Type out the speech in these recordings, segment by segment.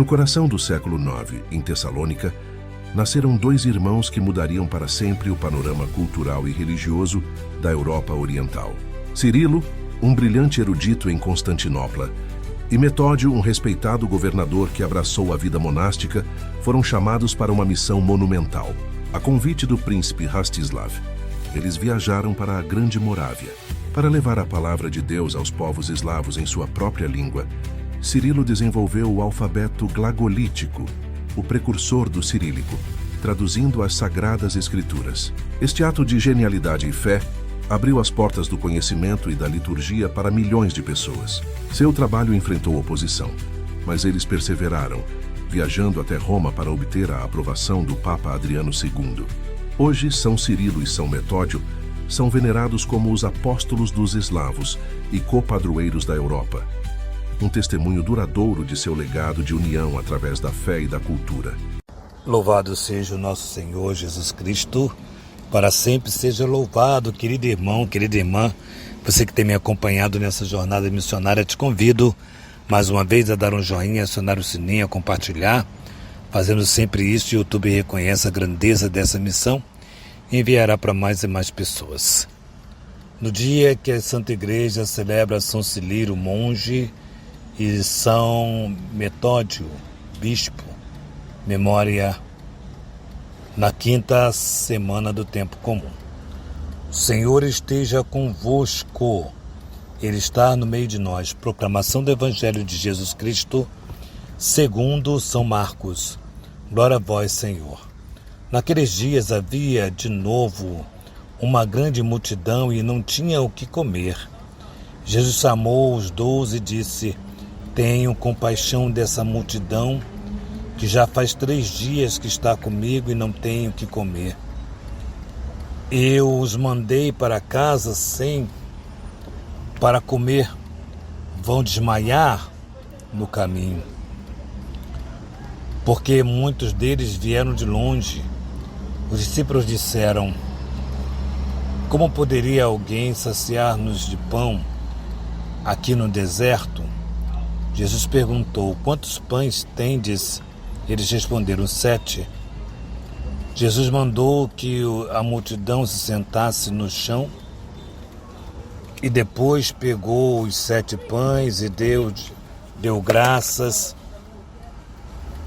No coração do século IX, em Tessalônica, nasceram dois irmãos que mudariam para sempre o panorama cultural e religioso da Europa Oriental. Cirilo, um brilhante erudito em Constantinopla, e Metódio, um respeitado governador que abraçou a vida monástica, foram chamados para uma missão monumental. A convite do príncipe Rastislav, eles viajaram para a Grande Morávia. Para levar a palavra de Deus aos povos eslavos em sua própria língua, Cirilo desenvolveu o alfabeto glagolítico, o precursor do cirílico, traduzindo as Sagradas Escrituras. Este ato de genialidade e fé abriu as portas do conhecimento e da liturgia para milhões de pessoas. Seu trabalho enfrentou oposição, mas eles perseveraram, viajando até Roma para obter a aprovação do Papa Adriano II. Hoje, São Cirilo e São Metódio são venerados como os apóstolos dos eslavos e copadroeiros da Europa, um testemunho duradouro de seu legado de união através da fé e da cultura. Louvado seja o nosso Senhor Jesus Cristo, para sempre seja louvado, querido irmão, querida irmã. Você que tem me acompanhado nessa jornada missionária, te convido mais uma vez a dar um joinha, acionar o sininho, a compartilhar. Fazendo sempre isso, o YouTube reconhece a grandeza dessa missão e enviará para mais e mais pessoas. No dia que a Santa Igreja celebra São Cirilo, monge, e São Metódio, bispo, memória na quinta semana do tempo comum. O Senhor esteja convosco, Ele está no meio de nós. Proclamação do Evangelho de Jesus Cristo, segundo São Marcos. Glória a vós, Senhor. Naqueles dias havia de novo uma grande multidão e não tinha o que comer. Jesus chamou os 12 e disse: tenho compaixão dessa multidão, que já faz 3 dias que está comigo e não tenho o que comer. Eu os mandei para casa para comer. Vão desmaiar no caminho, porque muitos deles vieram de longe. Os discípulos disseram: como poderia alguém saciar-nos de pão aqui no deserto? Jesus perguntou: quantos pães tendes? Eles responderam: 7. Jesus mandou que a multidão se sentasse no chão e depois pegou os 7 pães e deu graças,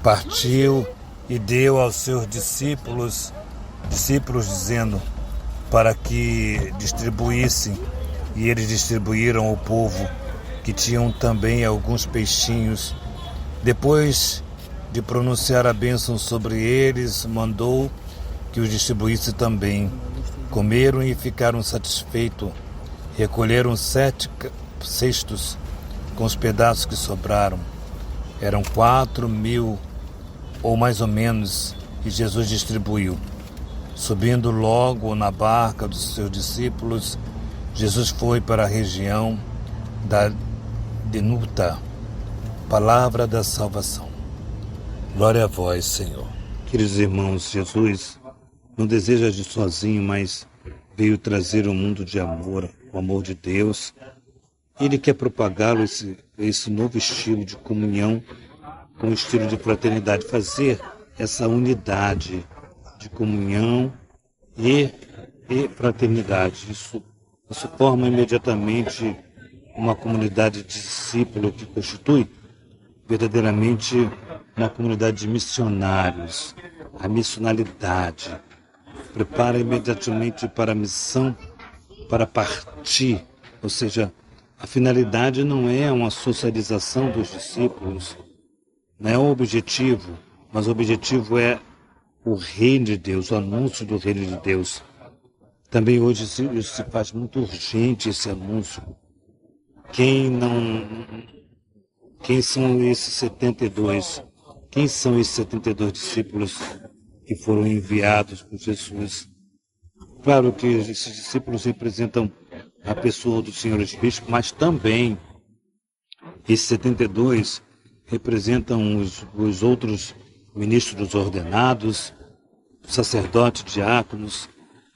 partiu e deu aos seus discípulos dizendo para que distribuíssem, e eles distribuíram ao povo, que tinham também alguns peixinhos. Depois de pronunciar a bênção sobre eles, mandou que os distribuísse também. Comeram e ficaram satisfeitos. Recolheram 7 cestos com os pedaços que sobraram. Eram 4.000, ou mais ou menos, e Jesus distribuiu. Subindo logo na barca dos seus discípulos, Jesus foi para a região da Dinuta. Palavra da salvação. Glória a vós, Senhor. Queridos irmãos, Jesus não deseja agir sozinho, mas veio trazer um mundo de amor, o amor de Deus. Ele quer propagá-lo, esse novo estilo de comunhão, com o estilo de fraternidade, fazer essa unidade de comunhão e fraternidade. Isso forma imediatamente uma comunidade de discípulos que constitui verdadeiramente uma comunidade de missionários. A missionalidade prepara imediatamente para a missão, para partir, ou seja, a finalidade não é uma socialização dos discípulos, não é o objetivo, mas o objetivo é o reino de Deus, o anúncio do reino de Deus. Também hoje se faz muito urgente esse anúncio. Quem são esses 72? Quem são esses 72 discípulos que foram enviados por Jesus? Claro que esses discípulos representam a pessoa do Senhor Jesus, mas também esses 72 representam os outros ministros ordenados, sacerdotes, diáconos,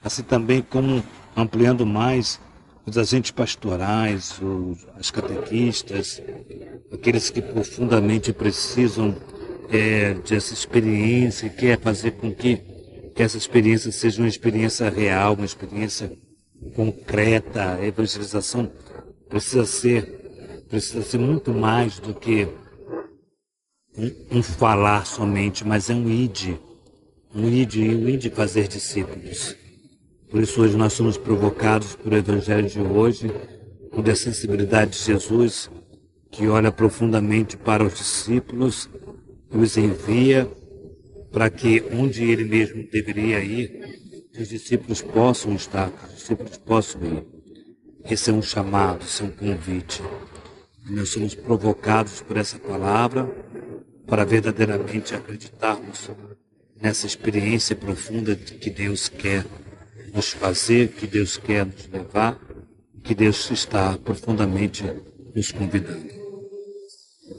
assim também como ampliando mais os agentes pastorais, as catequistas, aqueles que profundamente precisam dessa experiência, quer fazer com que essa experiência seja uma experiência real, uma experiência concreta. A evangelização precisa ser muito mais do que um falar somente, mas é um ide fazer discípulos. Por isso hoje nós somos provocados por o Evangelho de hoje, por a sensibilidade de Jesus, que olha profundamente para os discípulos e os envia para que onde ele mesmo deveria ir, os discípulos possam estar, os discípulos possam ir. Esse é um chamado, esse é um convite. E nós somos provocados por essa palavra para verdadeiramente acreditarmos nessa experiência profunda de que Deus quer nos fazer, que Deus quer nos levar, que Deus está profundamente nos convidando.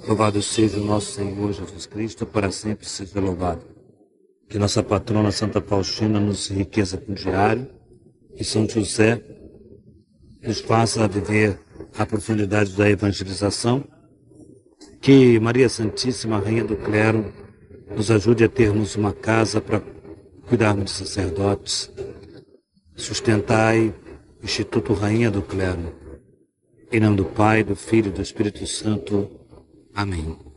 Louvado seja o nosso Senhor Jesus Cristo, para sempre seja louvado. Que nossa patrona Santa Faustina nos enriqueça com o diário, que São José nos faça viver a profundidade da evangelização, que Maria Santíssima, Rainha do Clero, nos ajude a termos uma casa para cuidarmos de sacerdotes. Sustentai o Instituto Rainha do Clero. Em nome do Pai, do Filho e do Espírito Santo. Amém.